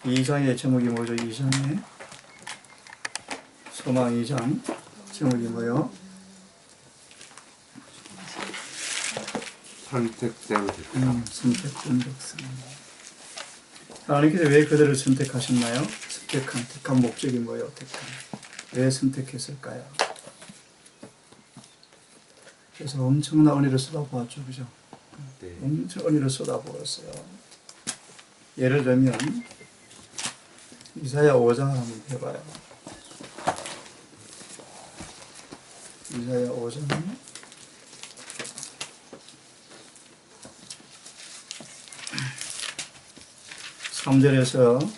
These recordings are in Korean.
2장의 제목이 뭐죠? 2장의 소망 2장 제목이 뭐요? 선택된 백성. 선택된 백성. 하나님께서 왜 그들을 선택하셨나요? 택한 목적이 뭐예요? 왜 선택했을까요? 그래서 엄청난 은혜를 쏟아부었죠, 그죠? 네. 엄청 은혜를 쏟아부었어요. 예를 들면 이사야 5장을 한번 해봐요. 이사야 5장 3절에서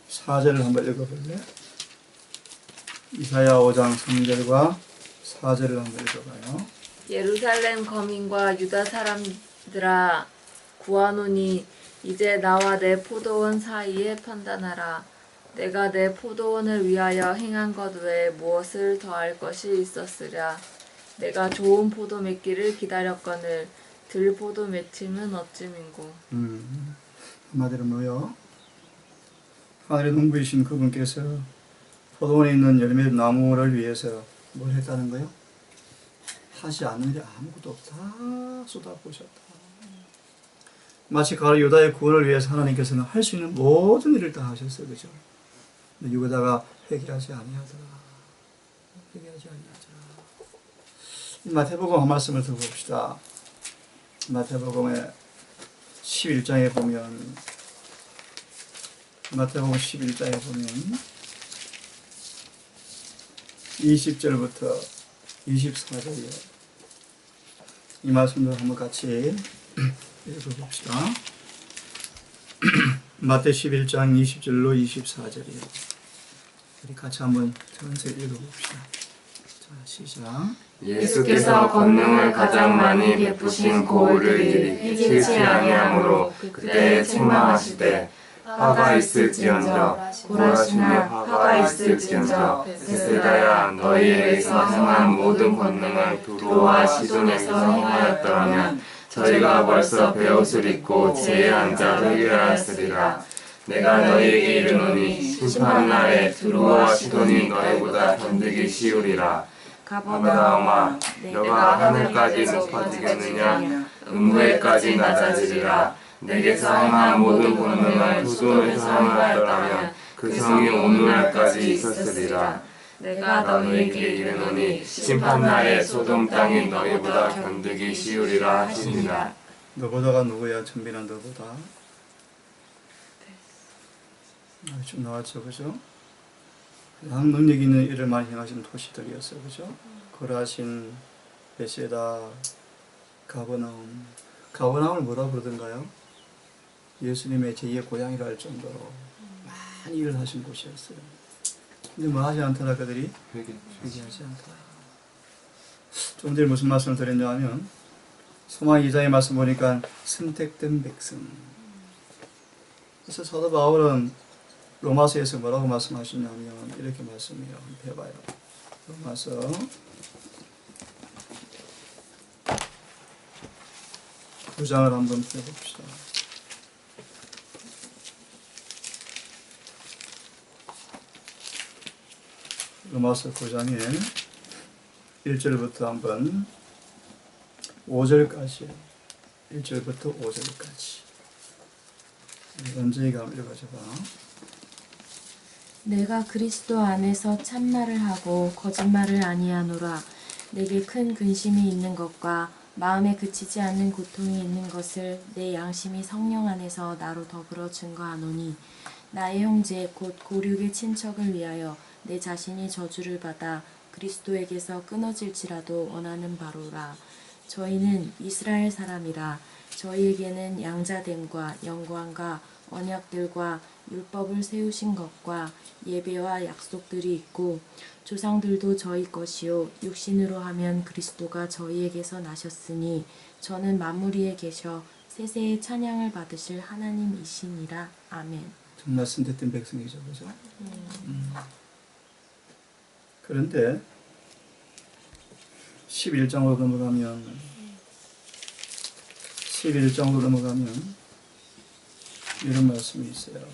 4절을 한번 읽어볼래? 이사야 5장 3절과 4절을 한번 읽어봐요. 예루살렘 거민과 유다 사람들아 구하노니 이제 나와 내 포도원 사이에 판단하라. 내가 내 포도원을 위하여 행한 것 외에 무엇을 더할 것이 있었으랴. 내가 좋은 포도 맺기를 기다렸거늘 들 포도 맺힘은 어찌민고. 한마디로 뭐요? 하늘의 농부이신 그분께서 포도원에 있는 열매 나무를 위해서 뭘 했다는 거요? 하지 않는 일이 아무것도 없다. 쏟아부으셨다. 마치 가을 유다의 구원을 위해서 하나님께서는 할 수 있는 모든 일을 다 하셨어요. 그죠? 근데 유다가 회개하지 아니하더라. 회개하지 아니하더라. 마태복음 한 말씀을 더 봅시다. 마태복음의 11장에 보면 마태복음 11장에 보면 20절부터 24절이에요. 이 말씀도 한번 같이 읽어봅시다. 마태 11장 20절로 24절이에요. 우리 같이 한번 전체 읽어봅시다. 자, 시작. 예수께서 권능을 가장 많이 베푸신 고을을 이기지 아니하므로 그때 책망하시되 화가 있을지언정 고라시나 화가 있을지언정 베세다야 너희에게서 행한 모든 권능을 두로와 시돈에서 행하였더라면 저희가 벌써 베옷을 입고 제에 앉아 회개하였으리라. 내가 너희에게 이르노니 심판날에 두로와 시돈이 너희보다 견디기 쉬우리라. 가버나움아 너가 하늘까지 높아지겠느냐 음부에까지 낮아지리라. 내게서 행한 모든 권능을 두돈에서 행하였더라면 그 성이 오늘날까지 있었으리라. 내가 너희에게 이르노니 심판날에 소돔 땅이 너희보다 견디기 쉬우리라 하시니라. 너보다가 누구야? 천빈아 너보다. 좀 나왔죠, 그죠? 가장 능력 있는 일을 많이 행하신 도시들이었어요, 그죠? 거라신, 베세다, 가버나움. 가버나움을 뭐라 부르던가요? 예수님의 제2의 고향이라 할 정도로 많이 일을 하신 곳이었어요. 근데 뭐 하지 않더라 그들이? 회개하지 않더라. 좀 전에 무슨 말씀을 드렸냐 하면 소망 2장의 말씀 보니까 선택된 백성. 그래서 사도 바울은 로마서에서 뭐라고 말씀하시냐면 이렇게 말씀해요. 한번 해봐요. 로마서 9장을 한번 펴봅시다. 로마서 9장에 1절부터 한번 5절까지 1절부터 5절까지 연재이가 한번 읽어줘봐. 내가 그리스도 안에서 참말을 하고 거짓말을 아니하노라. 내게 큰 근심이 있는 것과 마음에 그치지 않는 고통이 있는 것을 내 양심이 성령 안에서 나로 더불어 증거하노니 나의 형제 곧 고륙의 친척을 위하여 내 자신이 저주를 받아 그리스도에게서 끊어질지라도 원하는 바로라. 저희는 이스라엘 사람이라. 저희에게는 양자됨과 영광과 언약들과 율법을 세우신 것과 예배와 약속들이 있고 조상들도 저희 것이요 육신으로 하면 그리스도가 저희에게서 나셨으니 저는 만물 위에 계셔 세세의 찬양을 받으실 하나님이시니라. 아멘. 정말 선택된 백성이죠, 그죠? 그런데 11장으로 넘어가면 이런 말씀이 있어요.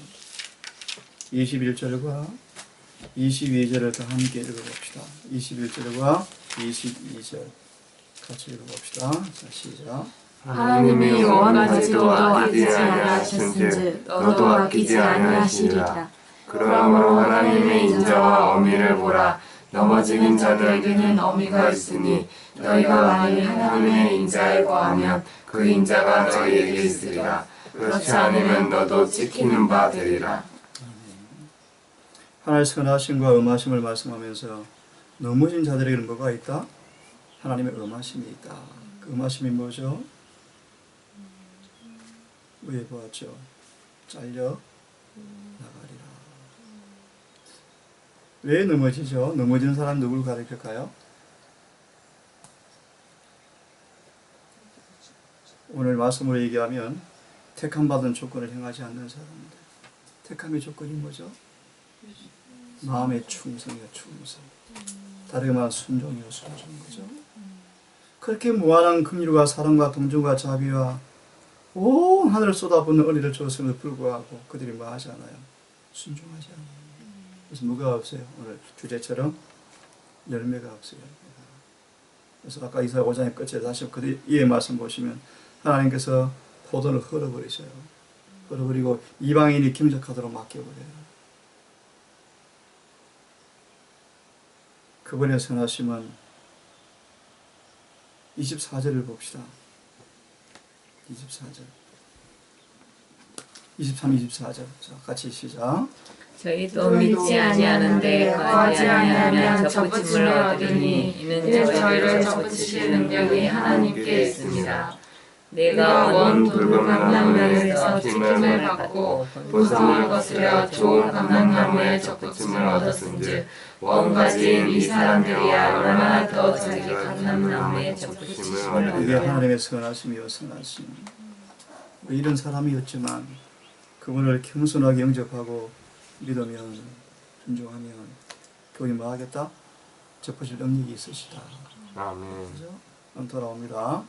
21절과 22절을 다 함께 읽어봅시다. 21절과 22절 같이 읽어봅시다. 자, 시작. 하나님이 원하지도 아끼지 아니하셨은즉 너도 아끼지 아니하시리라. 그러므로 하나님의 인자와 어미를 보라. 넘어지는 자들에게는 어미가 있으니 너희가 만일 하나님의 인자에 거하면 그 인자가 너희에게 있으리라. 그렇지 않으면 너도 찍히는 바 되리라. 하나님의 선하심과 음하심을 말씀하면서 넘어진 자들에게는 뭐가 있다? 하나님의 음하심이 있다. 그 음하심이 뭐죠? 위에 보았죠? 잘려 나가리라. 왜 넘어지죠? 넘어지는 사람 누구를 가리킬까요? 오늘 말씀으로 얘기하면 택함받은 조건을 행하지 않는 사람들. 택함의 조건이 뭐죠? 마음의 충성이요, 충성. 다르게 말하면 순종이요, 순종. 그죠? 그렇게 무한한 긍휼과 사랑과 동정과 자비와 온 하늘을 쏟아붓는 은혜를 줬음에도 불구하고 그들이 뭐 하지 않아요? 순종하지 않아요. 그래서 뭐가 없어요? 오늘 주제처럼 열매가 없어요. 그래서 아까 이사야 5장의 끝에 다시 그 이의 말씀 보시면 하나님께서 포도를 흘어버리셔요. 흘어버리고 이방인이 김적하도록 맡겨버려요. 그분의 선하심은 24절을 봅시다. 24절. 23, 24절. 자, 같이 시작. 저희도 믿지 아니하는데 거하지 아니하면 접붙임을 얻으리니 이는 저희를 접붙이실 능력이 하나님께 있습니다. 내가 원 붉은 감람나무에서 튀김을 받고 보성을 거스려 좋은 감람나무에 접붙임을 얻었은즉 원가지인 이 사람들이야 얼마나 더 자기 감람나무에 접붙임을 이게 얻으리라. 하나님의 선하심이요, 선하심. 이런 사람이었지만 그분을 겸손하게 영접하고 믿으면, 순종하면 그분이 뭐 하겠다? 접어질 능력이 있으시다. 아멘. 그죠? 돌아옵니다.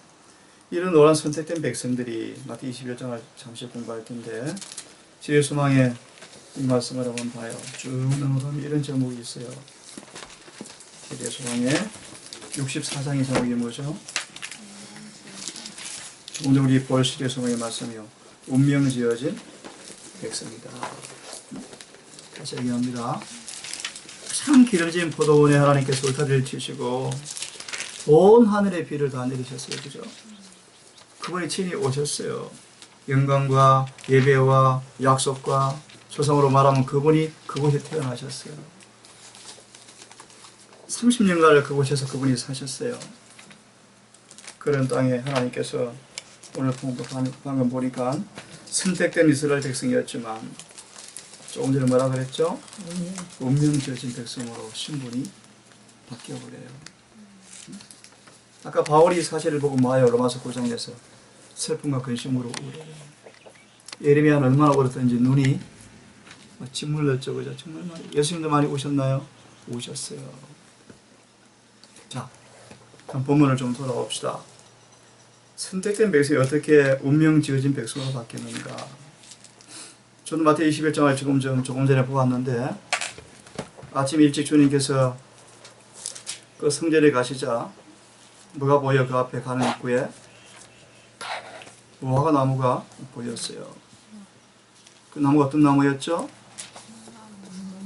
이런 노란 선택된 백성들이 마태 21장을 잠시 공부할 텐데 지혜 소망의 이 말씀을 한번 봐요. 쭉 넘어가면 이런 제목이 있어요. 지혜 소망의 64장의 제목이 뭐죠? 오늘 우리 볼 지혜 소망의 말씀이요. 운명 지어진 백성이다. 다시 얘기합니다. 참 기름진 포도원에 하나님께서 울타리를 치시고 온 하늘의 비를 다 내리셨어요. 그죠? 그분이 친히 오셨어요. 영광과 예배와 약속과 조상으로 말하면 그분이 그곳에 태어나셨어요. 30년간을 그곳에서 그분이 사셨어요. 그런 땅에 하나님께서 오늘 방금 보니까 선택된 이스라엘 백성이었지만 조금 전에 뭐라 그랬죠? 운명 지어진 백성으로 신분이 바뀌어버려요. 아까 바울이 사실을 보고 뭐예요? 로마서 9장에서 슬픔과 근심으로 울어요. 예레미야는 얼마나 울었던지 눈이 침물 났죠. 그죠? 정말 예수님도 많이 우셨나요? 우셨어요. 자, 그럼 본문을 좀 돌아봅시다. 선택된 백성이 어떻게 운명 지어진 백성으로 바뀌었는가? 저는 마태 21장을 조금 전에 보았는데 아침 일찍 주님께서 그 성전에 가시자 뭐가 보여? 그 앞에 가는 입구에 무화과 나무가 보였어요. 그 나무가 어떤 나무였죠?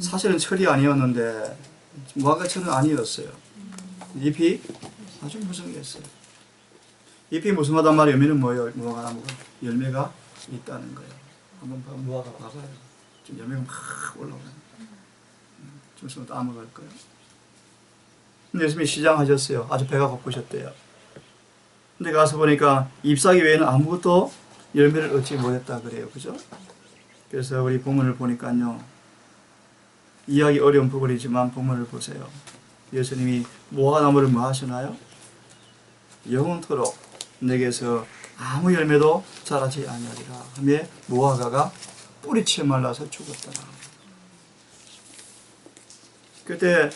사실은 철이 아니었는데 무화과 철은 아니었어요. 잎이 아주 무성했어요. 잎이 무성하단 말의 의미는 뭐예요? 무화과 나무가 열매가 있다는 거예요. 한번 무화과 봐봐요. 지금 열매가 막 올라오는. 좀 있으면 또 아무 갈 거예요. 근데 예수님이 시장하셨어요. 아주 배가 고프셨대요. 근데 가서 보니까 잎사귀 외에는 아무것도 열매를 얻지 못했다 그래요. 그죠? 그래서 우리 본문을 보니까요. 이해하기 어려운 부분이지만 본문을 보세요. 예수님이 무화과나무를 뭐 하시나요? 영원토록 내게서 아무 열매도 자라지 아니하리라 하며 무화과가 뿌리채 말라서 죽었더라. 그때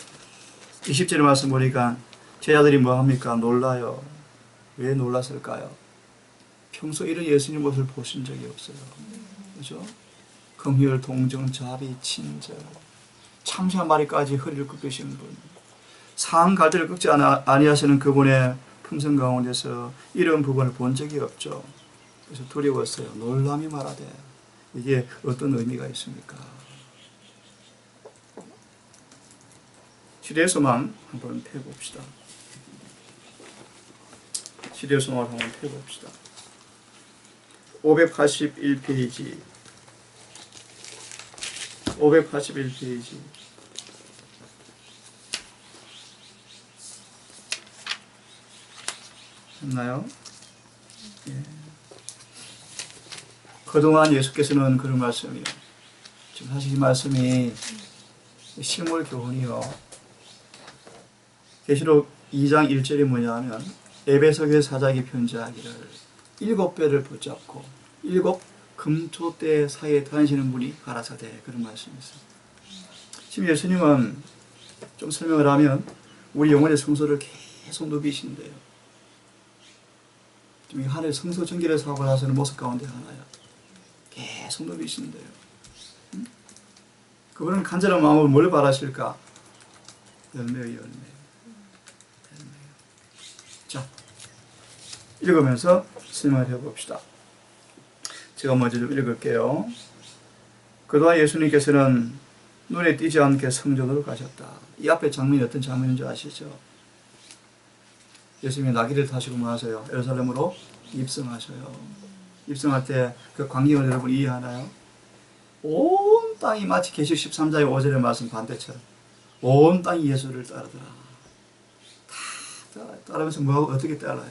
20절의 말씀 보니까 제자들이 뭐 합니까? 놀라요. 왜 놀랐을까요? 평소 이런 예수님 모습을 보신 적이 없어요. 그죠? 긍휼, 동정, 자비, 친절, 참신한 말이까지 허리를 꺾으시는 분, 상한 갈대를 꺾지 아니하시는 그분의 품성 가운데서 이런 부분을 본 적이 없죠. 그래서 두려웠어요. 놀람이 말하되 이게 어떤 의미가 있습니까? 시대의 소망 한번 펴봅시다. 시대의 소망을 한번 펴봅시다. 581페이지 581페이지 했나요? 예. 그동안 예수께서는 그런 말씀이요. 지금 사실 이 말씀이 실물 교훈이요. 계시록 2장 1절이 뭐냐 하면 에베소교회 사자에게 편지하기를 7배를 붙잡고 7 금토대 사이에 다니시는 분이 가라사대 그런 말씀이 있어요. 지금 예수님은 좀 설명을 하면 우리 영혼의 성소를 계속 누비신대요. 지금 이 하늘 성소 전기를 사고 나서는 모습 가운데 하나야. 계속 누비신대요. 그분은 간절한 마음으로 뭘 바라실까? 열매의 열매. 자, 읽으면서 설명을 해봅시다. 제가 먼저 좀 읽을게요. 그동안 예수님께서는 눈에 띄지 않게 성전으로 가셨다. 이 앞에 장면이 어떤 장면인지 아시죠? 예수님이 나귀를 타시고 나서요 예루살렘으로 입성하셔요. 입성할 때 그 광경을 여러분 이해하나요? 온 땅이 마치 계시록 13장의 5절의 말씀 반대처럼 온 땅이 예수를 따르더라. 다 따르면서 뭐하고 어떻게 따라요?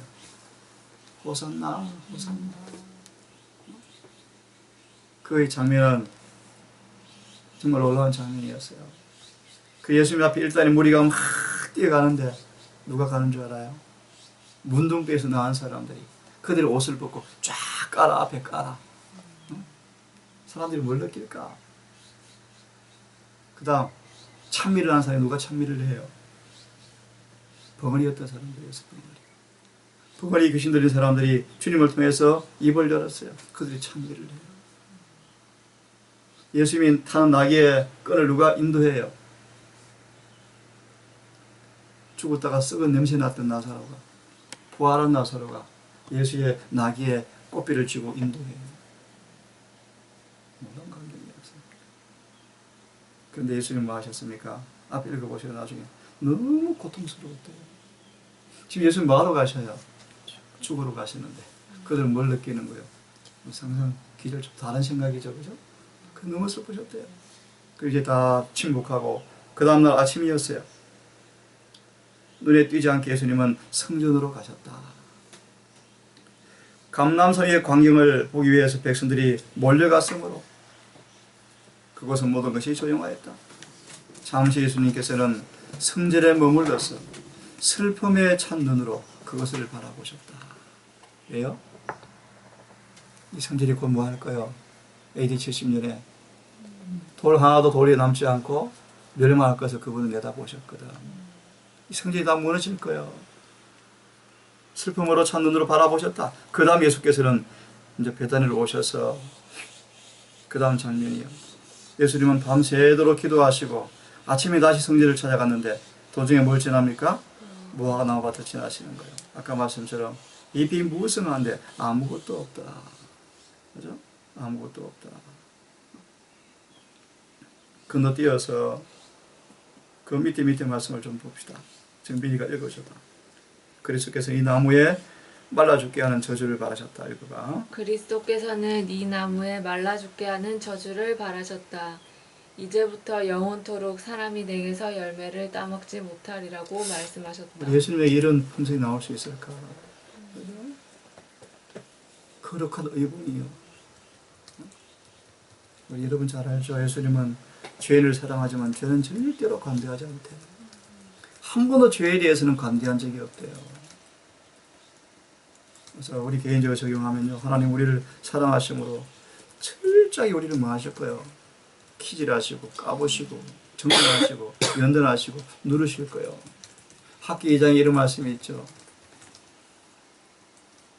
호산나 호산나. 그 장면은 정말 놀라운 장면이었어요. 그 예수님 앞에 일단은 무리가 막 뛰어가는데 누가 가는 줄 알아요? 문둥병에서 나온 사람들이 그들의 옷을 벗고 쫙 깔아 앞에 깔아. 사람들이 뭘 느낄까? 그 다음 찬미를 하는 사람이 누가 찬미를 해요? 벙어리였던 사람들이었어요. 벙어리 귀신 들린 사람들이 주님을 통해서 입을 열었어요. 그들이 찬미를 해요. 예수님이 타는 나귀의 끈을 누가 인도해요? 죽었다가 썩은 냄새 났던 나사로가, 부활한 나사로가 예수의 나귀의 꽃비를 쥐고 인도해요. 놀라운 광경이었어요. 그런데 예수님은 뭐 하셨습니까? 앞에 읽어보시고 나중에 너무 고통스러웠대요. 지금 예수님 뭐하러 가셔요? 죽으러 가시는데 그들은 뭘 느끼는 거예요? 상상 기절 좀 다른 생각이죠, 그죠? 그 너무 슬프셨대요. 그 이제 다 침묵하고 그 다음날 아침이었어요. 눈에 띄지 않게 예수님은 성전으로 가셨다. 감람서의 광경을 보기 위해서 백성들이 몰려갔으므로 그곳은 모든 것이 조용하였다. 잠시 예수님께서는 성전에 머물러서 슬픔에 찬 눈으로 그것을 바라보셨다. 왜요? 이 성전이 곧 뭐 할까요? AD 70년에 돌 하나도 돌에 남지 않고 멸망할 것을 그분은 내다보셨거든. 이 성전이 다 무너질 거예요. 슬픔으로 찬 눈으로 바라보셨다. 그 다음 예수께서는 이제 베다니로 오셔서 그 다음 장면이요. 예수님은 밤새도록 기도하시고 아침에 다시 성전을 찾아갔는데 도중에 뭘 지납니까? 무화과 나무밭을 지나시는 거예요. 아까 말씀처럼 잎이 무성한데 아무것도 없더라. 그죠? 아무것도 없더라. 건너뛰어서 그 밑에 말씀을 좀 봅시다. 정빈이가 읽어줘봐. 그리스도께서 이 나무에 말라 죽게 하는 저주를 바라셨다. 읽어봐. 그리스도께서는 이 나무에 말라 죽게 하는 저주를 바라셨다. 이제부터 영원토록 사람이 내게서 열매를 따먹지 못하리라고 말씀하셨다. 예수님에게 이런 품성이 나올 수 있을까? 거룩한 의분이요. 여러분 잘 알죠? 예수님은 죄인을 사랑하지만 죄는 절대로 관대하지 않대요. 한 번도 죄에 대해서는 관대한 적이 없대요. 그래서 우리 개인적으로 적용하면요, 하나님 우리를 사랑하심으로 철저히 우리를 뭐 하실 거예요? 키질하시고 까보시고 정돈하시고 연단하시고 누르실 거예요. 학기 2장에 이런 말씀이 있죠.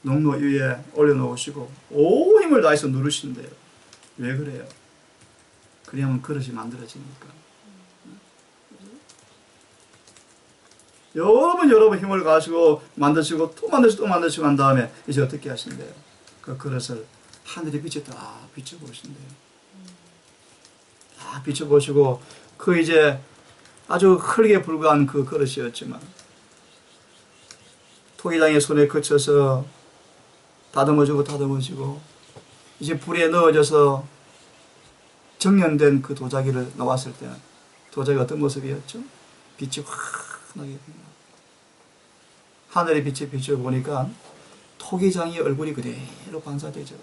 농로 위에 올려놓으시고 온 힘을 다해서 누르신대요. 왜 그래요? 그래야만 그릇이 만들어지니까. 여러 번 힘을 가지고 만드시고 또 만드시고 또 만드시고 한 다음에 이제 어떻게 하신대요? 그 그릇을 하늘의 빛에 딱 비춰보신대요. 딱 비춰보시고 그 이제 아주 흐리게 불과한 그 그릇이었지만 토기장의 손에 거쳐서 다듬어지고 이제 불에 넣어져서 정연된 그 도자기를 놓았을 때는 도자기가 어떤 모습이었죠? 빛이 환하게 빛나. 하늘의 빛에 비춰보니까 토기장의 얼굴이 그대로 반사되죠.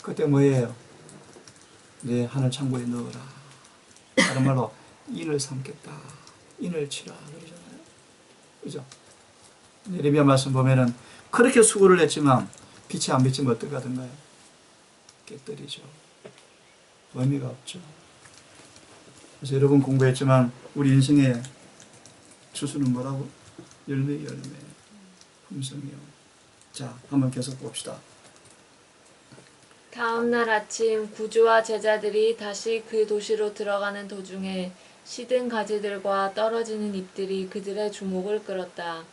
그때 뭐예요? 내 하늘 창고에 넣어라. 다른 말로 인을 삼겠다. 인을 치라. 그러잖아요. 그죠? 예레미야 말씀 보면은 그렇게 수고를 했지만 빛이 안 비치면 어떻게 하던가요? 깨뜨리죠. 의미가 없죠. 그래서 여러분 공부했지만 우리 인생의 주수는 뭐라고? 열매, 품성이요. 자, 한번 계속 봅시다. 다음 날 아침 구주와 제자들이 다시 그 도시로 들어가는 도중에 시든 가지들과 떨어지는 잎들이 그들의 주목을 끌었다.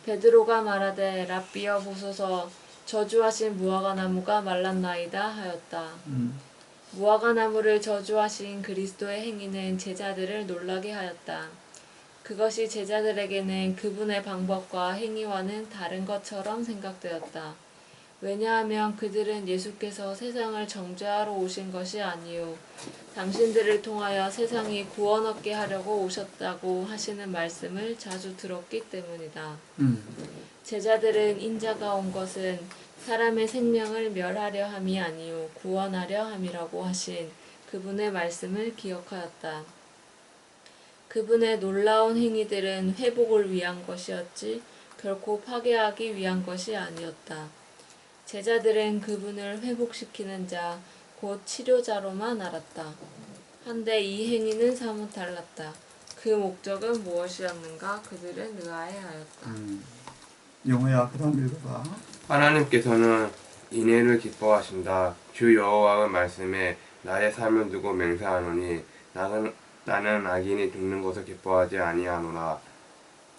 베드로가 말하되 랍비여 보소서 저주하신 무화과나무가 말랐나이다 하였다. 무화과나무를 저주하신 그리스도의 행위는 제자들을 놀라게 하였다. 그것이 제자들에게는 그분의 방법과 행위와는 다른 것처럼 생각되었다. 왜냐하면 그들은 예수께서 세상을 정죄하러 오신 것이 아니요 당신들을 통하여 세상이 구원 얻게 하려고 오셨다고 하시는 말씀을 자주 들었기 때문이다. 제자들은 인자가 온 것은 사람의 생명을 멸하려 함이 아니요 구원하려 함이라고 하신 그분의 말씀을 기억하였다. 그분의 놀라운 행위들은 회복을 위한 것이었지 결코 파괴하기 위한 것이 아니었다. 제자들은 그분을 회복시키는 자, 곧 치료자로만 알았다. 한데 이 행위는 사뭇 달랐다. 그 목적은 무엇이었는가 그들은 의아해하였다. 영호야, 그 다음 읽어봐. 하나님께서는 인애를 기뻐하신다. 주 여호와의 말씀에 나의 삶을 두고 맹세하노니 나는 악인이 죽는 것을 기뻐하지 아니하노라.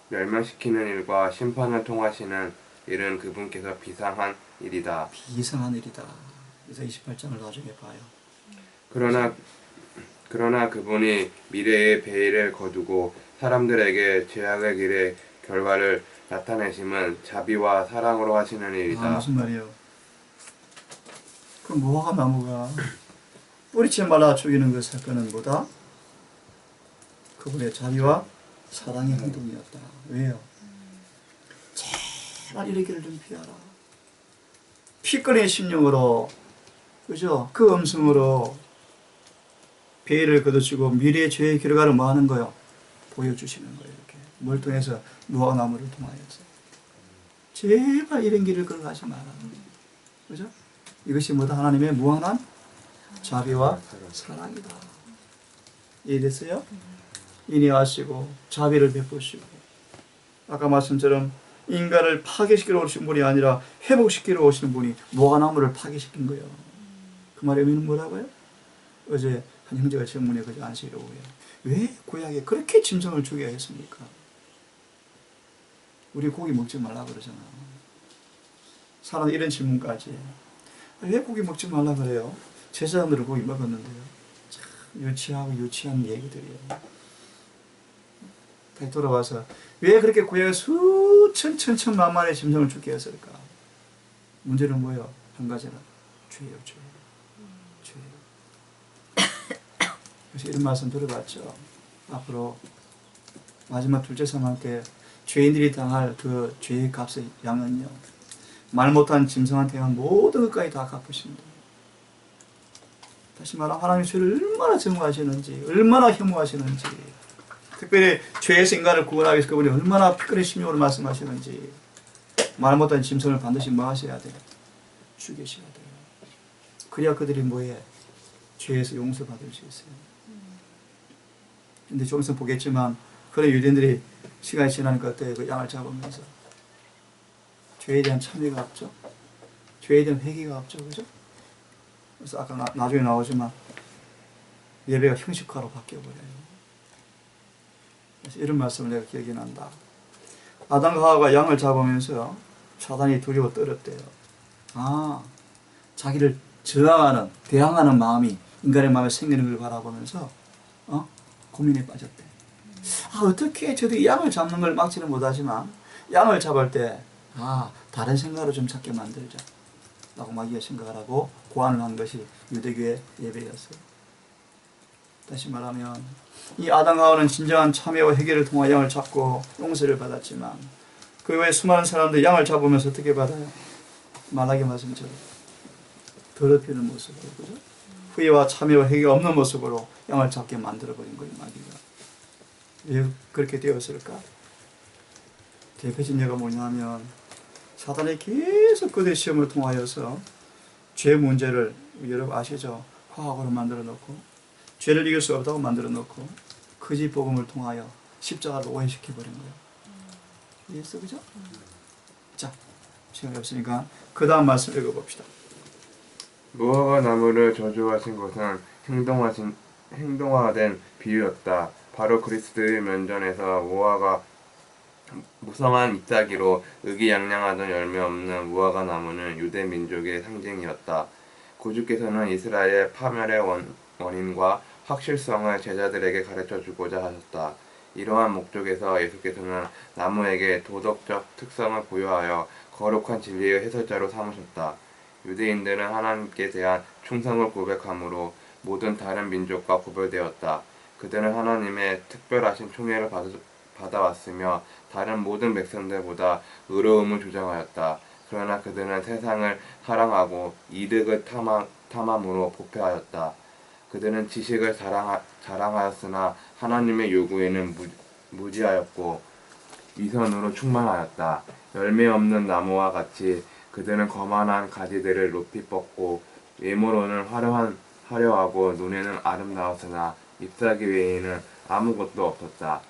멸망시키는 일과 심판을 통하시는 일은 그분께서 비상한 일이다. 비상한 일이다. 그래서 28장을 나중에 봐요. 그러나 그분이 미래의 배의를 거두고 사람들에게 죄악의 길의 결과를 나타내심은 자비와 사랑으로 하시는 일이다. 무슨 말이에요? 그 무화과나무가 뿌리채 말라 죽이는 그 사건은 뭐다? 그분의 자비와 사랑의 행동이었다. 왜요? 제발 이러기를 좀 피하라. 피끓는 심령으로, 그죠? 그 음성으로 배를 걷어주고 미래의 죄의 결과를 뭐 하는 거요? 보여주시는 거예요. 이렇게 뭘 통해서? 무화과나무를 통하여서. 제발 이런 길을 걸어가지 마라. 그죠? 이것이 뭐다? 하나님의 무한한 자비와 사랑이다. 이해됐어요? 인내하시고 자비를 베푸시고, 아까 말씀처럼 인간을 파괴시키러 오신 분이 아니라 회복시키러 오시는 분이 무화과나무를 파괴시킨 거예요. 그 말의 의미는 뭐라고요? 어제 한 형제가 정문에 그저 안식이라고 해요. 왜 구약에 그렇게 짐승을 죽여야 했습니까? 우리 고기 먹지 말라 그러잖아. 사람 이런 질문까지. 왜 고기 먹지 말라 그래요? 제사장들은 고기 먹었는데요. 참 유치하고 유치한 얘기들이에요. 다시 돌아와서 왜 그렇게 구약에 천만의 짐승을 죽게 했을까? 문제는 뭐예요? 한 가지는 죄예요, 죄. 그래서 이런 말씀 들어봤죠. 앞으로 마지막 둘째 사망 때 죄인들이 당할 그 죄의 값의 양은요, 말 못한 짐승한테 한 모든 것까지 다 갚으신다. 다시 말하면 하나님의 죄를 얼마나 증오하시는지, 얼마나 혐오하시는지, 특별히 죄에서 인간을 구원하기 위해서 그분이 얼마나 피끓는 심령으로 말씀하시는지, 말 못한 짐승을 반드시 뭐 하셔야 돼요? 죽이셔야 돼요. 그래야 그들이 뭐해? 죄에서 용서받을 수 있어요. 근데 좀 있으면 보겠지만 그런 유대인들이 시간이 지나니까 그때 그 양을 잡으면서 죄에 대한 참회가 없죠. 죄에 대한 회개가 없죠. 그죠? 그래서 아까 나중에 나오지만 예배가 형식화로 바뀌어버려요. 그래서 이런 말씀을 내가 기억이 난다. 아담과 하와가 양을 잡으면서 사단이 두려워 떨었대요. 아, 자기를 저항하는, 대항하는 마음이 인간의 마음에 생기는 걸 바라보면서 고민에 빠졌대. 아, 어떻게 저도 양을 잡는 걸 막지는 못하지만 양을 잡을 때 다른 생각으로 좀 잡게 만들자 라고 마귀가 생각을 하고 고안을 한 것이 유대교의 예배였어요. 다시 말하면 이 아담과 하와는 진정한 참회와 회개를 통해 양을 잡고 용서를 받았지만 그 외에 수많은 사람들 양을 잡으면서 어떻게 받아요? 말하기 말씀처럼 더럽히는 모습으로, 그죠? 후회와 참회와 회개가 없는 모습으로 양을 잡게 만들어버린 거예요, 마귀가. 왜 그렇게 되었을까? 대표적인 예가 뭐냐면 사단이 계속 그들의 시험을 통하여서 죄 문제를 여러분 아시죠? 화학으로 만들어 놓고 죄를 이길 수 없다고 만들어 놓고 거짓 복음을 통하여 십자가를 오해시켜 버린 거예요. 이해했어, 그죠? 자, 시간이 없으니까 그 다음 말씀 읽어봅시다. 무화과 나무를 저주하신 것은 행동화된 비유였다. 바로 그리스도의 면전에서 무화과 무성한 잎사귀로 의기양양하던 열매 없는 무화과 나무는 유대 민족의 상징이었다. 구주께서는 이스라엘 파멸의 원인과 확실성을 제자들에게 가르쳐 주고자 하셨다. 이러한 목적에서 예수께서는 나무에게 도덕적 특성을 부여하여 거룩한 진리의 해설자로 삼으셨다. 유대인들은 하나님께 대한 충성을 고백함으로 모든 다른 민족과 구별되었다. 그들은 하나님의 특별하신 총애를 받아왔으며 다른 모든 백성들보다 의로움을 주장하였다. 그러나 그들은 세상을 사랑하고 이득을 탐함으로 부패하였다. 그들은 지식을 자랑하였으나 하나님의 요구에는 무지하였고 위선으로 충만하였다. 열매 없는 나무와 같이 그들은 거만한 가지들을 높이 뻗고 외모로는 화려하고 눈에는 아름다웠으나 잎사귀 외에는 아무것도 없었다.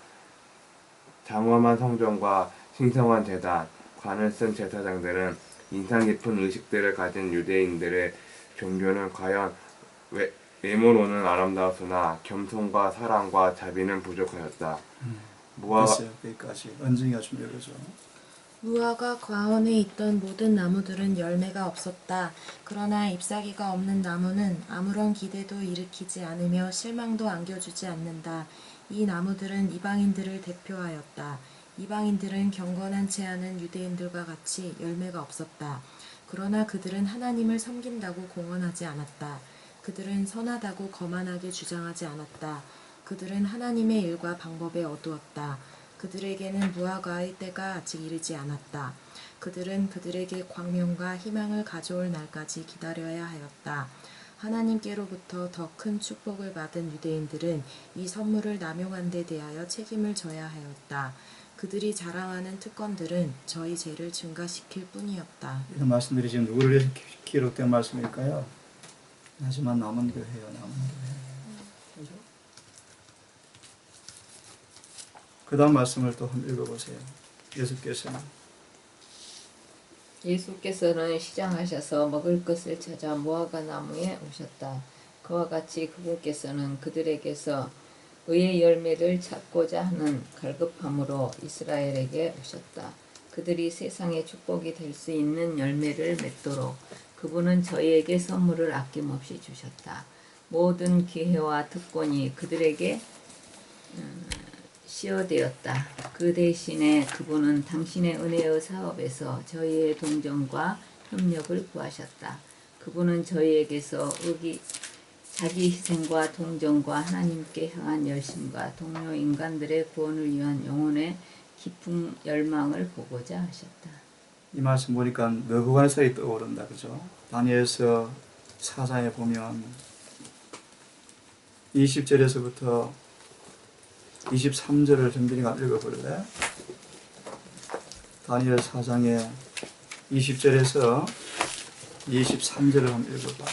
장엄한 성전과 신성한 제단, 관을 쓴 제사장들은 인상 깊은 의식들을 가진 유대인들의 종교는 과연 외모로는 아름다웠으나 겸손과 사랑과 자비는 부족하였다. 됐어요. 여기까지. 은정이가 좀 읽어줘. 무화과 과원에 있던 모든 나무들은 열매가 없었다. 그러나 잎사귀가 없는 나무는 아무런 기대도 일으키지 않으며 실망도 안겨주지 않는다. 이 나무들은 이방인들을 대표하였다. 이방인들은 경건한 채하는 유대인들과 같이 열매가 없었다. 그러나 그들은 하나님을 섬긴다고 공언하지 않았다. 그들은 선하다고 거만하게 주장하지 않았다. 그들은 하나님의 일과 방법에 어두웠다. 그들에게는 무화과의 때가 아직 이르지 않았다. 그들은 그들에게 광명과 희망을 가져올 날까지 기다려야 하였다. 하나님께로부터 더 큰 축복을 받은 유대인들은 이 선물을 남용한 데 대하여 책임을 져야 하였다. 그들이 자랑하는 특권들은 저희 죄를 증가시킬 뿐이었다. 이런 말씀들이 지금 누구를 위해서 기록된 말씀일까요? 하지만 남은 교회요, 남은 교회. 그죠? 그 다음 말씀을 또 한번 읽어보세요. 예수께서는 시장하셔서 먹을 것을 찾아 무화과 나무에 오셨다. 그와 같이 그분께서는 그들에게서 의의 열매를 찾고자 하는 갈급함으로 이스라엘에게 오셨다. 그들이 세상의 축복이 될 수 있는 열매를 맺도록 그분은 저희에게 선물을 아낌없이 주셨다. 모든 기회와 특권이 그들에게 시어되었다. 그 대신에 그분은 당신의 은혜의 사업에서 저희의 동정과 협력을 구하셨다. 그분은 저희에게서 자기 희생과 동정과 하나님께 향한 열심과 동료 인간들의 구원을 위한 영혼의 깊은 열망을 보고자 하셨다. 이 말씀 보니까 너그관 사이 떠오른다, 그죠? 다니엘서 4장에 보면 20절에서부터 23절을 정빈이가 읽어볼래? 다니엘 4장에 20절에서 23절을 한번 읽어봐.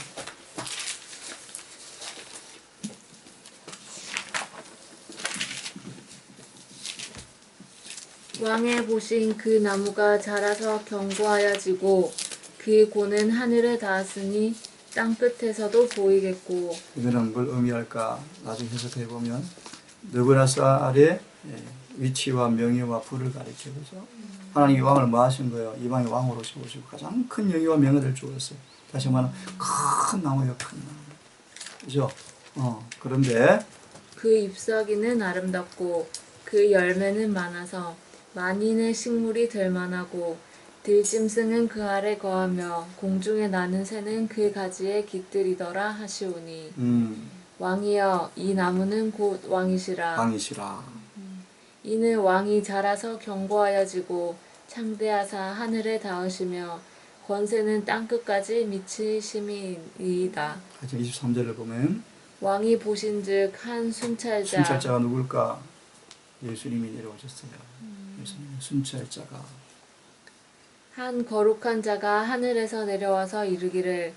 왕의 보신 그 나무가 자라서 견고하여지고 그 고는 하늘에 닿았으니 땅 끝에서도 보이겠고. 이거는 뭘 의미할까? 나중에 해석해 보면 느부갓네살의 위치와 명예와 부를 가리켜, 그죠? 하나님이 왕을 뭐 하신 거예요? 이방의 왕으로 세우시고 가장 큰 영예와 명예를 주었어요. 다시 말하면 큰 나무예요, 큰 나무. 그죠? 그런데 그 잎사귀는 아름답고 그 열매는 많아서 만인의 식물이 될 만하고 들짐승은 그 아래 거하며 공중에 나는 새는 그 가지에 깃들이더라 하시오니. 왕이여, 이 나무는 곧 왕이시라. 왕이시라. 이는 왕이 자라서 견고하여지고 창대하사 하늘에 닿으시며 권세는 땅끝까지 미치심이이다. 23절을 보면 왕이 보신즉 한 순찰자가 누굴까? 예수님이 내려오셨어요. 예수님 순찰자가 한 거룩한 자가 하늘에서 내려와서 이르기를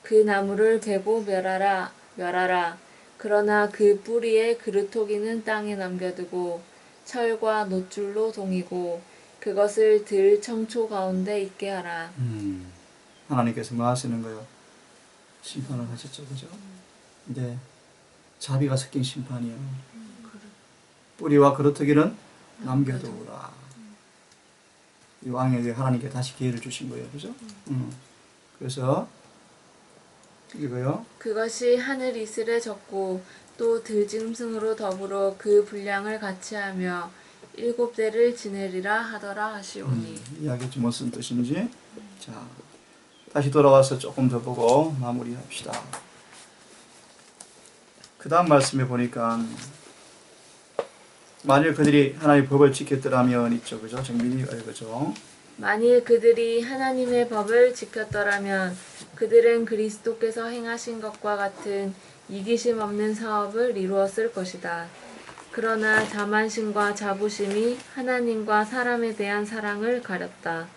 그 나무를 베고 멸하라 멸하라. 그러나 그 뿌리에 그루터기는 땅에 남겨두고 철과 놋줄로 동이고 그것을 들 청초 가운데 있게 하라. 하나님께서 뭐 하시는 거예요? 심판을 하셨죠, 그죠? 이제 자비가 섞인 심판이요. 뿌리와 그루터기는 남겨두라. 이 왕에게 하나님께 다시 기회를 주신 거예요, 그죠? 그래서 이거요. 그것이 하늘 이슬에 젖고 또 들짐승으로 더불어 그 분량을 같이 하며 7대를 지내리라 하더라 하시오니. 이야기 좀 무슨 뜻인지. 자, 다시 돌아와서 조금 더 보고 마무리합시다. 그 다음 말씀에 보니까 만일 그들이 하나님의 법을 지켰더라면 있죠, 그죠? 정민이 그죠? 만일 그들이 하나님의 법을 지켰더라면 그들은 그리스도께서 행하신 것과 같은 이기심 없는 사업을 이루었을 것이다. 그러나 자만심과 자부심이 하나님과 사람에 대한 사랑을 가렸다.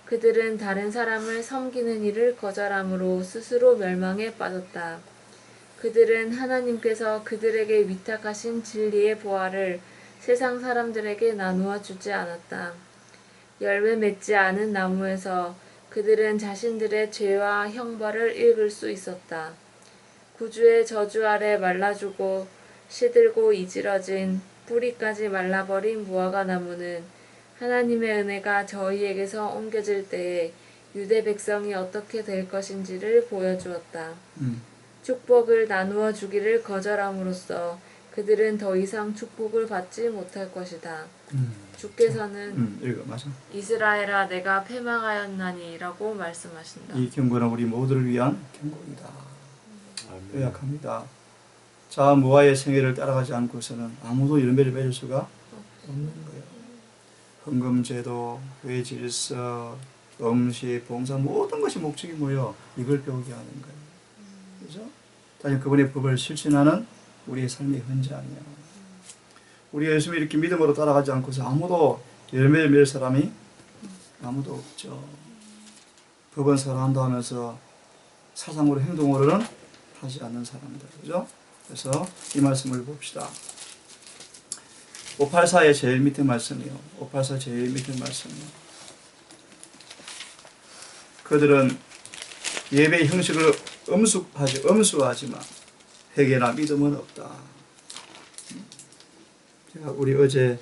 그들은 다른 사람을 섬기는 일을 거절함으로 스스로 멸망에 빠졌다. 그들은 하나님께서 그들에게 위탁하신 진리의 보화를 세상 사람들에게 나누어 주지 않았다. 열매 맺지 않은 나무에서 그들은 자신들의 죄와 형벌을 읽을 수 있었다. 구주의 저주 아래 말라주고 시들고 이지러진 뿌리까지 말라버린 무화과 나무는 하나님의 은혜가 저희에게서 옮겨질 때에 유대 백성이 어떻게 될 것인지를 보여주었다. 축복을 나누어 주기를 거절함으로써 그들은 더 이상 축복을 받지 못할 것이다. 주께서는 읽어, 맞아. 이스라엘아 내가 패망하였나니 라고 말씀하신다. 이 경고는 우리 모두를 위한 경고이다. 요약합니다. 자, 무화의 생애를 따라가지 않고서는 아무도 열매를 맺을 수가 없는 거예요. 헌금제도, 회질서, 음식, 봉사 모든 것이 목적이 뭐예요? 이걸 배우게 하는 거예요. 그죠? 다시 그분의 법을 실천하는 우리의 삶의 현장이야. 우리가 예수님을 이렇게 믿음으로 따라가지 않고서 아무도 열매를 맺을 사람이 아무도 없죠. 법은 사랑한다 하면서 사상으로 행동으로는 하지 않는 사람들. 그죠? 그래서 이 말씀을 봅시다. 584의 제일 밑에 말씀이요. 584 제일 밑에 말씀이요. 그들은 예배 형식을 엄수하지만 회개나 믿음은 없다. 제가 우리 어제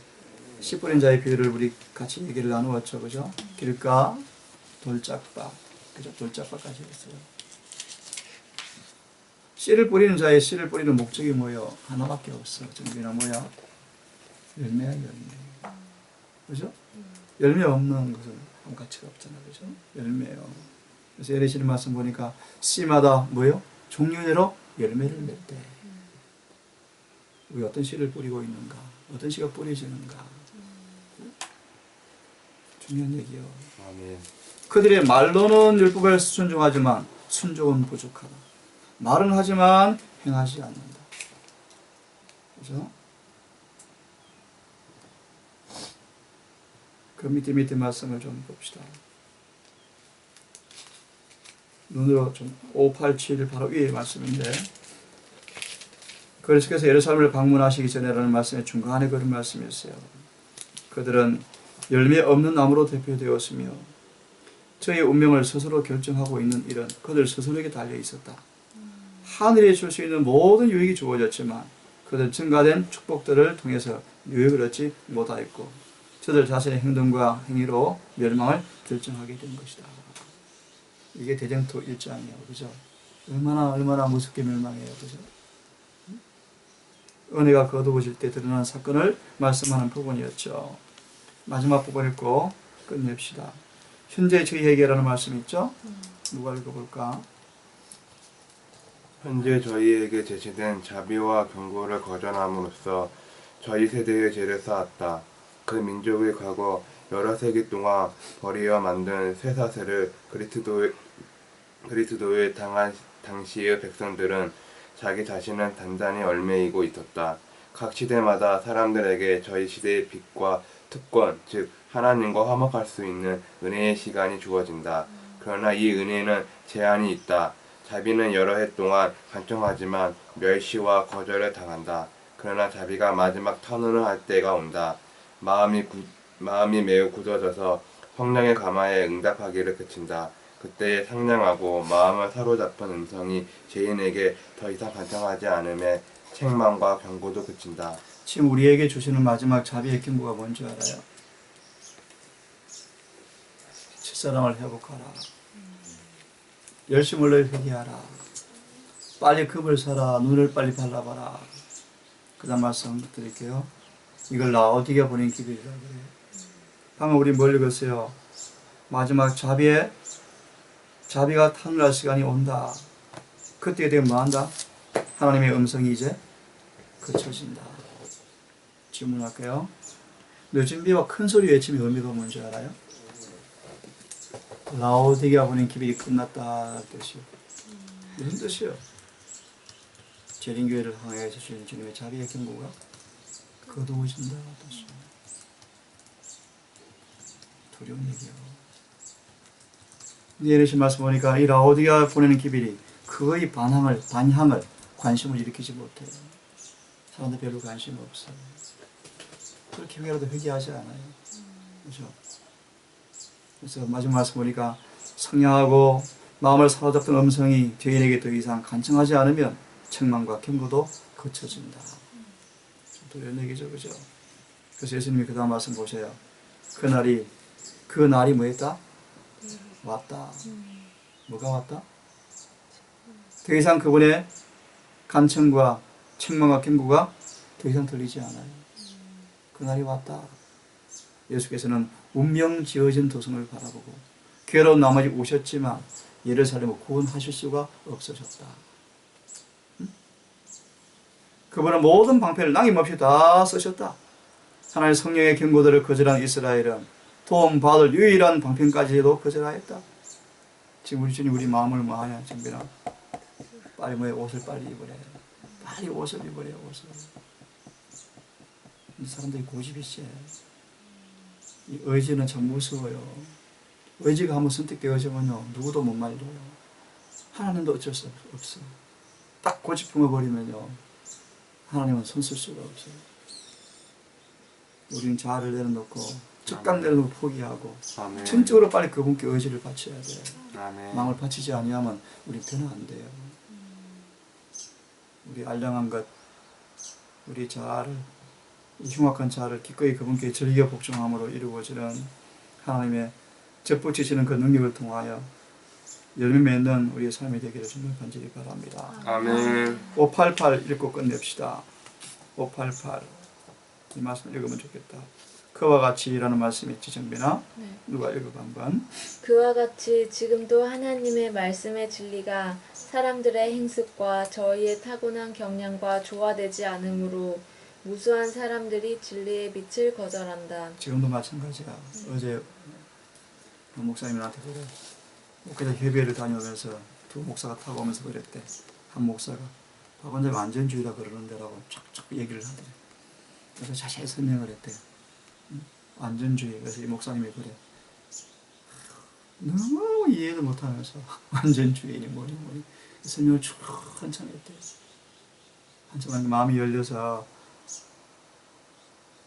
씨 뿌린 자의 비유를 우리 같이 얘기를 나누었죠, 그죠? 길가, 돌짝밭, 그죠? 돌짝밭까지 했어요. 씨를 뿌리는 자의 씨를 뿌리는 목적이 뭐예요? 하나밖에 없어. 정비나 뭐야? 열매야, 열매. 그죠? 열매 없는 것은 아무 가치가 없잖아, 그죠? 열매요. 그래서 예레시는 말씀 보니까 씨마다 뭐예요? 종류대로 열매를 맺대. 우리 어떤 씨를 뿌리고 있는가? 어떤 씨가 뿌려지는가? 중요한 얘기요. 아멘. 그들의 말로는 율법에 순종하지만 순종은 부족하다. 말은 하지만 행하지 않는다. 그죠? 그 밑에 말씀을 좀 봅시다. 눈으로 좀 587 바로 위에 말씀인데 그리스도께서 예루살렘을 방문하시기 전에라는 말씀의 중간에 그런 말씀이었어요. 그들은 열매 없는 나무로 대표되었으며 저의 운명을 스스로 결정하고 있는 일은 그들 스스로에게 달려 있었다. 하늘에 줄 수 있는 모든 유익이 주어졌지만 그들 증가된 축복들을 통해서 유익을 얻지 못하였고 저들 자신의 행동과 행위로 멸망을 결정하게 된 것이다. 이게 대쟁투 1장이에요. 그죠? 얼마나 무섭게 멸망해요. 그죠? 은혜가 거두어질 때 드러난 사건을 말씀하는 부분이었죠. 마지막 부분 읽고 끝냅시다. 현재 저희에게라는 말씀 있죠? 누가 읽어볼까? 현재 저희에게 제시된 자비와 경고를 거절함으로써 저희 세대의 죄를 쌓았다. 그 민족의 과거 여러 세기 동안 버리어 만든 쇠사슬을 그리스도에 당한 당시의 백성들은 자기 자신은 단단히 얽매이고 있었다. 각 시대마다 사람들에게 저희 시대의 빛과 특권, 즉 하나님과 화목할 수 있는 은혜의 시간이 주어진다. 그러나 이 은혜는 제한이 있다. 자비는 여러 해 동안 간청하지만 멸시와 거절을 당한다. 그러나 자비가 마지막 터널을 할 때가 온다. 마음이 매우 굳어져서 성령의 감화에 응답하기를 그친다. 그때에 상냥하고 마음을 사로잡은 음성이 죄인에게 더 이상 간청하지 않음에 책망과 경고도 그친다. 지금 우리에게 주시는 마지막 자비의 경고가 뭔지 알아요? 첫사랑을 회복하라. 열심을 늘 회개하라. 빨리 급을 사라. 눈을 빨리 발라봐라. 그 다음 말씀 드릴게요. 이걸 라오디게아 보낸 기별이라고 그래요. 방금 우리 뭘 읽었어요? 마지막 자비가 타늘할 시간이 온다. 그때에 되면 뭐한다? 하나님의 음성이 이제 그쳐진다. 질문할게요. 늦은 비와 큰 소리 외침의 의미가 뭔지 알아요? 라오디게아 보낸 기별이 끝났다 뜻이요. 무슨 뜻이요? 재림교회를 향해서 주신 주님의 자비의 경고가 거두어진다 뜻이요. 두려운 얘기요. 예레신 말씀 보니까 이 라오디게아 보내는 기별이 그의 반향을 관심을 일으키지 못해요. 사람들 별로 관심 없어요. 그렇게 회개라도 회개하지 않아요. 그렇죠? 그래서 마지막 말씀 보니까 성령하고 마음을 사로잡던 음성이 죄인에게 더 이상 간청하지 않으면 책망과 경고도 거쳐진다. 두려운 얘기죠, 그죠? 그래서 예수님이 그 다음 말씀 보세요. 그 날이 뭐였다? 왔다. 뭐가 왔다? 더 이상 그분의 간청과 책망과 경고가 더 이상 들리지 않아요. 그날이 왔다. 예수께서는 운명 지어진 도성을 바라보고 괴로운 나머지 오셨지만 예루살렘을 구원하실 수가 없으셨다. 그분은 모든 방패를 남김없이 다 쓰셨다. 하나님의 성령의 경고들을 거절한 이스라엘은 도움받을 유일한 방편까지도 거절하였다. 지금 우리 주님 우리 마음을 뭐하냐 정비나 빨리 옷을 빨리 입으래. 빨리 옷을 입으래. 옷을. 이 사람들이 고집이 세. 이 의지는 참 무서워요. 의지가 한번 선택되어지면요 누구도 못 말려요. 하나님도 어쩔 수 없어. 딱 고집 품어버리면요 하나님은 손쓸 수가 없어요. 우리는 자아를 내려놓고 즉각 내려놓고 포기하고 아멘. 전적으로 빨리 그분께 의지를 바쳐야 돼요. 아멘. 마음을 바치지 아니하면 우리 변화 안 돼요. 우리 알량한 것, 우리 자아를, 이 흉악한 자아를 기꺼이 그분께 즐겨 복종함으로 이루어지는 하나님의 접붙이시는 그 능력을 통하여 열매 맺는 우리의 삶이 되기를 정말 간절히 바랍니다. 아멘. 588 읽고 끝냅시다. 588 이 말씀 읽으면 좋겠다. 그와 같이라는 말씀이 있지 정빈아? 네. 누가 읽어봐 한번. 그와 같이 지금도 하나님의 말씀의 진리가 사람들의 행습과 저희의 타고난 경향과 조화되지 않으므로 무수한 사람들이 진리의 빛을 거절한다. 지금도 마찬가지야. 어제 목사님한테 그래. 목회자 협의회를 다녀오면서 두 목사가 타고 오면서 그랬대. 한 목사가 박원장이 완전주의라 그러는데라고 쫙쫙 얘기를 하더래. 그래서 자세히 설명을 했대. 완전주의. 그래서 이 목사님이 그래. 너무 이해를 못하면서 완전주의니 뭐니 설명을 쭉 한참 했대. 한참 마음이 열려서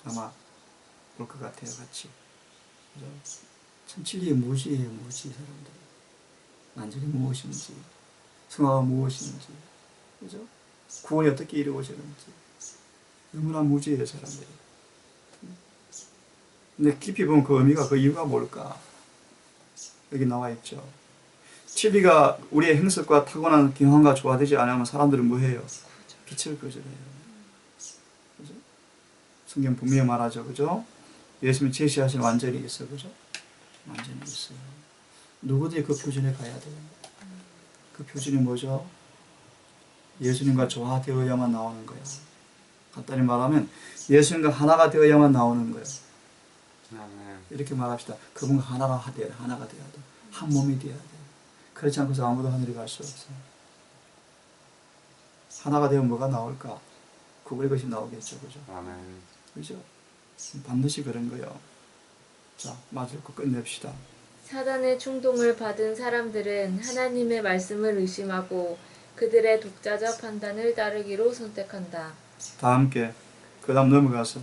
아마 볼 것 같아요. 같이. 그죠? 참 진리의 무지예요, 무지 사람들. 완전히 무엇인지, 성화가 무엇인지, 그죠? 구원이 어떻게 이루어지는지 너무나 무지해요, 사람들이. 근데 깊이 보면 그 의미가, 그 이유가 뭘까? 여기 나와 있죠. 진리가 우리의 행석과 타고난 경험과 조화되지 않으면 사람들은 뭐해요? 빛을 거절해요. 그죠? 성경 분명히 말하죠. 그죠? 예수님이 제시하신 완전히 있어. 그죠? 완전히 있어요. 누구든지 그 표준에 가야 돼요. 그 표준이 뭐죠? 예수님과 조화되어야만 나오는 거예요. 간단히 말하면 예수님과 하나가 되어야만 나오는 거예요. 아멘. 이렇게 말합시다. 그분과 하나가 돼야 돼. 하나가 돼야 돼. 한 몸이 돼야 돼. 그렇지 않고서 아무도 하늘에 갈 수 없어요. 하나가 되면 뭐가 나올까? 그분의 것이 나오겠죠. 그죠? 아멘. 그죠? 반드시 그런 거예요. 자, 마저 읽고 끝냅시다. 사단의 충동을 받은 사람들은 하나님의 말씀을 의심하고 그들의 독자적 판단을 따르기로 선택한다. 다 함께 그 다음 넘어가서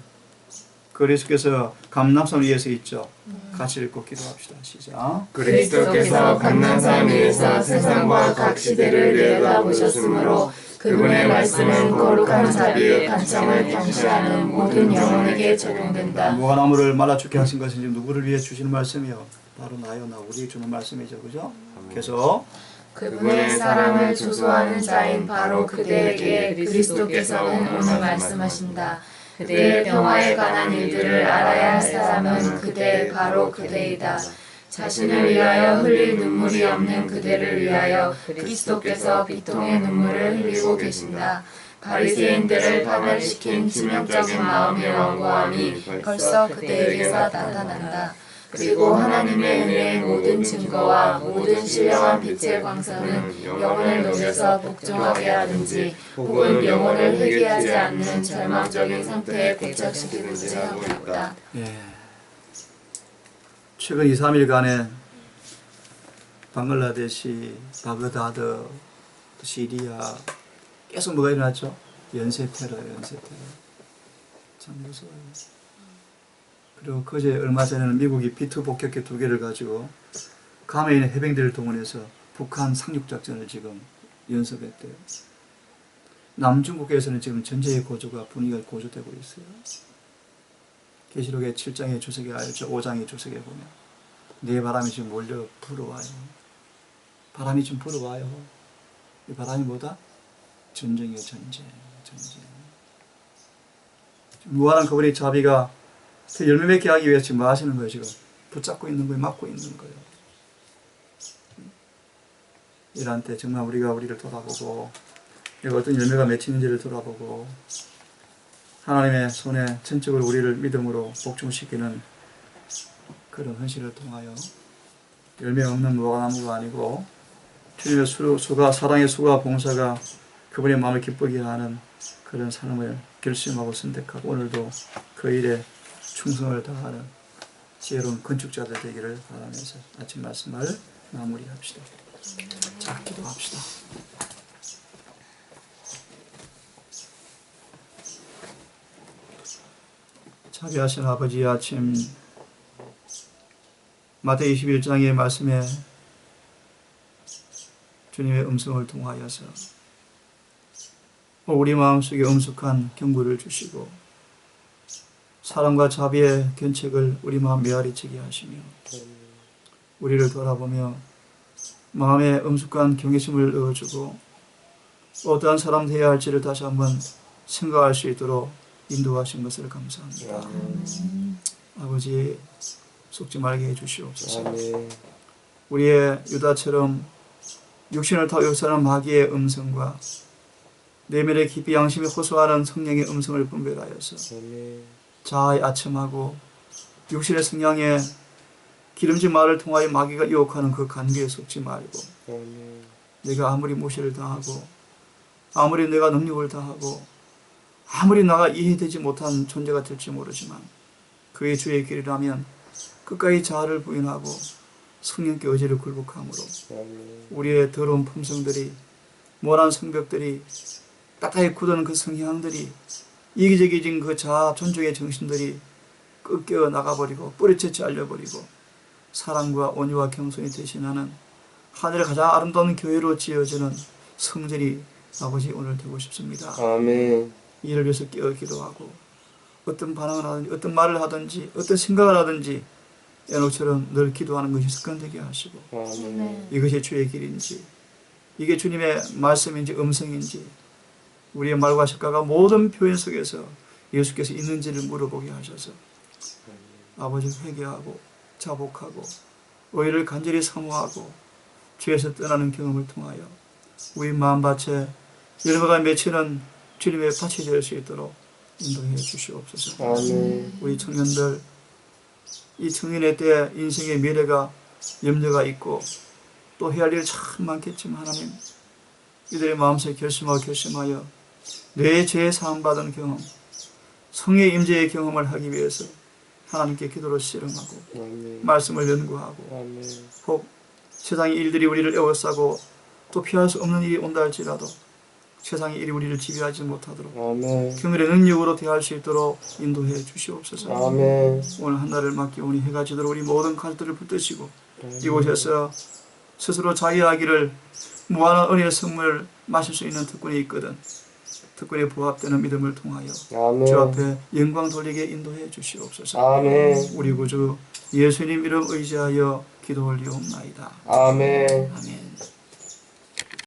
그리스도께서 감람산 위에서 있죠. 같이 읽고 기도합시다. 시작. 그리스도께서 감난산 위에서 세상과 각 시대를 내려다보셨으므로 그분의 말씀은 거룩한 자비의 관점을 경시하는 모든 영혼에게 적용된다. 무화과나무를 말라 죽게 하신 것은 지금 누구를 위해 주시는 말씀이요? 바로 나요, 나 우리에게 주는 말씀이죠. 그죠? 계속 그분의 사랑을 조소하는 자인 바로 그대에게 그리스도께서는 오늘 말씀하신다. 그대의 평화에 관한 일들을 알아야 할 사람은 그대 바로 그대이다. 자신을 위하여 흘릴 눈물이 없는 그대를 위하여 그리스도께서 비통의 눈물을 흘리고 계신다. 바리새인들을 파멸시킨 치명적인 마음의 완고함이 벌써 그대에게서 나타난다. 그리고 하나님의 은혜의 모든 증거와 모든 신령한 빛의 광선은 영혼을 녹여서 복종하게 하든지 혹은 영혼을 회개하지 않는 절망적인 상태에 고착시키든지 하고 있다. 예. 최근 2, 3일간에 방글라데시, 바그다드, 시리아 계속 뭐가 일어났죠? 연쇄 테러. 참 무서워요. 그리고 그제 얼마 전에는 미국이 B-2 폭격기 2개를 가지고 괌에 있는 해병대를 동원해서 북한 상륙작전을 지금 연습했대요. 남중국에서는 지금 전쟁의 분위기가 고조되고 있어요. 계시록의 7장의 주석에 알죠? 5장의 주석에 보면 네 바람이 지금 몰려 불어와요. 바람이 지금 불어와요. 이 바람이 뭐다? 전쟁이에요. 전쟁. 무한한 그분의 자비가 그 열매 맺게 하기 위해서 지금 뭐 하시는 거예요? 지금 붙잡고 있는 거예요? 막고 있는 거예요? 이런 때 정말 우리가 우리를 돌아보고 내가 어떤 열매가 맺히는지를 돌아보고 하나님의 손에 전적으로 우리를 믿음으로 복종시키는 그런 헌신을 통하여 열매 없는 무화과나무가 아니고 주님의 수가, 사랑의 수가, 봉사가 그분의 마음을 기쁘게 하는 그런 삶을 결심하고 선택하고 오늘도 그 일에 충성을 다하는 지혜로운 건축자들 되기를 바라면서 아침 말씀을 마무리합시다. 자, 기도합시다. 자비하신 아버지, 아침 마태복음 21장의 말씀에 주님의 음성을 통하여서 우리 마음속에 엄숙한 경고를 주시고 사랑과 자비의 견책을 우리 마음 메아리치게 하시며 우리를 돌아보며 마음에 엄숙한 경외심을 넣어주고 어떠한 사람 되어야 할지를 다시 한번 생각할 수 있도록 인도하신 것을 감사합니다. 아버지, 속지 말게 해주시옵소서. 우리의 유다처럼 육신을 타고 역사하는 마귀의 음성과 내면에 깊이 양심이 호소하는 성령의 음성을 분별하여서 자아에 아첨하고 육신의 성향에 기름진 말을 통하여 마귀가 유혹하는 그 관계에 속지 말고 내가 아무리 무시를 당하고 아무리 내가 능력을 다하고 아무리 나가 이해되지 못한 존재가 될지 모르지만 그의 주의 길이라면 끝까지 자아를 부인하고 성령께 의지를 굴복함으로 우리의 더러운 품성들이 모난 성벽들이 따뜻하게 굳어는 그 성향들이 이기적이진 그 자아 존중의 정신들이 꺾여 나가버리고 뿌리채치 알려버리고 사랑과 온유와 겸손이 대신하는 하늘의 가장 아름다운 교회로 지어지는 성전이 아버지 오늘 되고 싶습니다. 아멘. 이를 위해서 깨어 기도하고 어떤 반응을 하든지 어떤 말을 하든지 어떤 생각을 하든지 에녹처럼 늘 기도하는 것이 습관되게 하시고 아멘. 이것이 주의 길인지 이게 주님의 말씀인지 음성인지 우리의 말과 색깔과 모든 표현 속에서 예수께서 있는지를 물어보게 하셔서 아버지 회개하고 자복하고 의를 간절히 사모하고 죄에서 떠나는 경험을 통하여 우리 마음밭에 열매가 맺히는 주님의 밭이 될 수 있도록 인도해 주시옵소서. 아멘. 우리 청년들 이 청년의 때 인생의 미래가 염려가 있고 또 해야 할 일 참 많겠지만 하나님 이들의 마음속에 결심하여 내 죄 사함 받은 경험 성의 임재의 경험을 하기 위해서 하나님께 기도를 씨름하고 아멘. 말씀을 연구하고 아멘. 혹 세상의 일들이 우리를 에워싸고 또 피할 수 없는 일이 온다 할지라도 세상의 일이 우리를 지배하지 못하도록 아멘. 경일의 능력으로 대할 수 있도록 인도해 주시옵소서. 아멘. 오늘 한 날을 맡기오니 해가 지도록 우리 모든 칼들을 붙드시고 이곳에서 스스로 자유하기를 무한한 은혜의 선물을 마실 수 있는 특권이 있거든 특권에 부합되는 믿음을 통하여 아멘. 주 앞에 영광 돌리게 인도해 주시옵소서. 아멘. 우리 구주 예수님 이름 의지하여 기도 올리옵나이다. 아멘. 아멘.